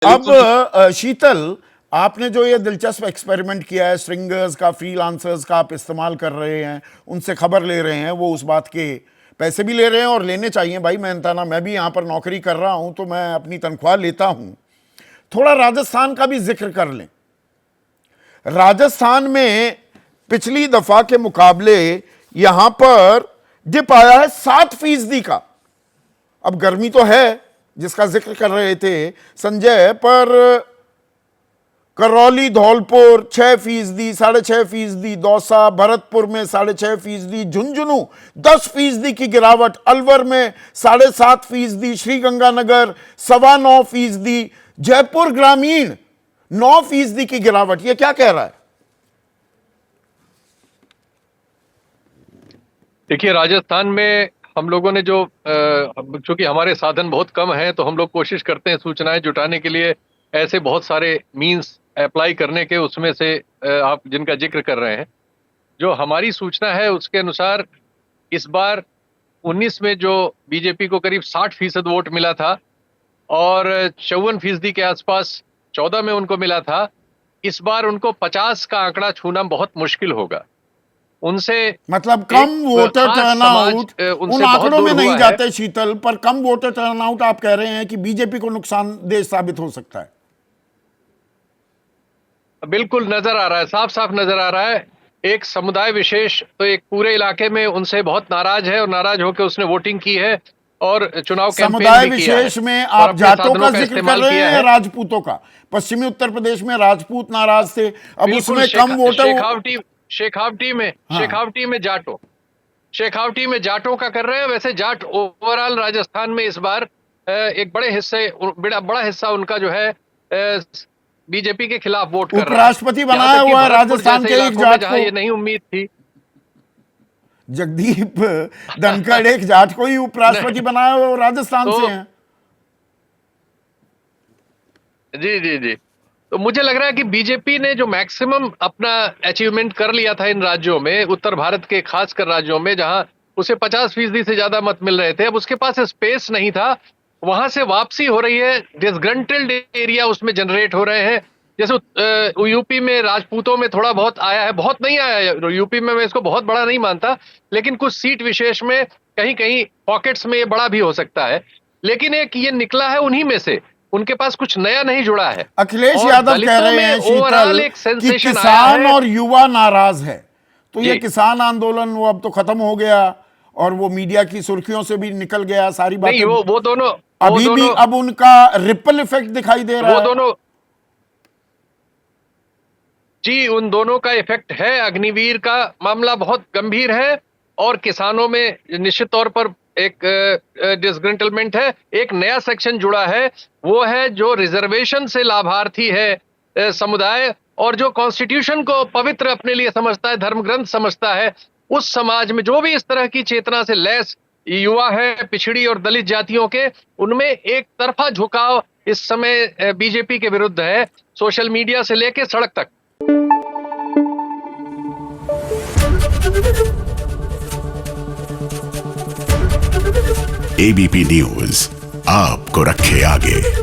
अब शीतल, आपने जो ये दिलचस्प एक्सपेरिमेंट किया है, स्ट्रिंगर्स का, फ्रीलांसर्स का आप इस्तेमाल कर रहे हैं, उनसे खबर ले रहे हैं, वो उस बात के पैसे भी ले रहे हैं और लेने चाहिए भाई। मैं भी यहाँ पर नौकरी कर रहा हूँ तो मैं अपनी तनख्वाह लेता हूँ। थोड़ा राजस्थान का भी जिक्र कर लें। राजस्थान में पिछली दफा के मुकाबले यहां पर डिप आया है 7% का। अब गर्मी तो है जिसका जिक्र कर रहे थे संजय, पर करौली धौलपुर 6%, 6.5%, दौसा भरतपुर में 6.5%, झुंझुनू 10% की गिरावट, अलवर में 7.5%, श्रीगंगानगर 9.25%, जयपुर ग्रामीण 9% की गिरावट। ये क्या कह रहा है? देखिए, राजस्थान में हम लोगों ने जो चूंकि हमारे साधन बहुत कम हैं तो हम लोग कोशिश करते हैं सूचनाएं जुटाने के लिए ऐसे बहुत सारे मींस अप्लाई करने के। उसमें से आप जिनका जिक्र कर रहे हैं, जो हमारी सूचना है उसके अनुसार इस बार 19 में जो बीजेपी को करीब 60% वोट मिला था और 54% के आसपास 14 में उनको मिला था, इस बार उनको 50 का आंकड़ा छूना बहुत मुश्किल होगा। उनसे मतलब कम वोटर टर्नआउट उन आंकड़ों में नहीं जाते शीतल, पर कम वोटर टर्नआउट आप कह रहे हैं कि बीजेपी को नुकसानदेह साबित हो सकता है। बिल्कुल नजर आ रहा है, साफ साफ नजर आ रहा है। एक समुदाय विशेष तो एक पूरे इलाके में उनसे बहुत नाराज है और नाराज होकर उसने वोटिंग की है और चुनाव समुदाय विशेष में आप जाटों का जिक्र कर रहे हैं या राजपूतों का? पश्चिमी उत्तर प्रदेश में राजपूत नाराज थे, अब उसमें कम वोटर शेखावटी में शेखावटी में जाटों का कर रहे हैं। वैसे जाट ओवरऑल राजस्थान में इस बार एक बड़ा हिस्सा उनका जो है बीजेपी के खिलाफ वोट कर रहा है। उपराष्ट्रपति बनाया हुआ है राजस्थान के एक जाट को। ये नहीं उम्मीद थी। जगदीप धनखड़ एक जाट को ही उपराष्ट्रपति बनाया हुआ राजस्थान से हैं। जी। तो मुझे लग रहा है कि बीजेपी ने जो मैक्सिमम अपना अचीवमेंट कर लिया था इन राज्यों में, उत्तर भारत के खासकर राज्यों में जहां उसे 50% से ज्यादा मत मिल रहे थे, अब उसके पास स्पेस नहीं था। वहां से वापसी हो रही है, डिसग्रंटल्ड एरिया उसमें जनरेट हो रहे हैं। जैसे यूपी में राजपूतों में थोड़ा बहुत आया है, बहुत नहीं आया है यूपी में, मैं इसको बहुत बड़ा नहीं मानता, लेकिन कुछ सीट विशेष में कहीं कहीं पॉकेट्स में ये बड़ा भी हो सकता है। लेकिन एक ये निकला है उन्हीं में से, उनके पास कुछ नया नहीं जुड़ा है। अखिलेश यादव कह रहे हैं शीतल कि किसान और युवा नाराज है, तो ये किसान आंदोलन वो अब तो खत्म हो गया और वो मीडिया की सुर्खियों से भी निकल गया, सारी बातें वो दोनों अभी भी अब उनका रिपल इफेक्ट दिखाई दे रहा है। दोनों जी, उन दोनों का इफेक्ट है। अग्निवीर का मामला बहुत गंभीर है और किसानों में निश्चित तौर पर एक डिसग्रंटलमेंट है। एक नया सेक्शन जुड़ा है, वो है जो रिजर्वेशन से लाभार्थी है समुदाय, और जो कॉन्स्टिट्यूशन को पवित्र अपने लिए समझता है, धर्म ग्रंथ समझता है। उस समाज में जो भी इस तरह की चेतना से लैस युवा है, पिछड़ी और दलित जातियों के, उनमें एक तरफा झुकाव इस समय बीजेपी के विरुद्ध है, सोशल मीडिया से लेकर सड़क तक। एबीपी न्यूज आपको रखे आगे।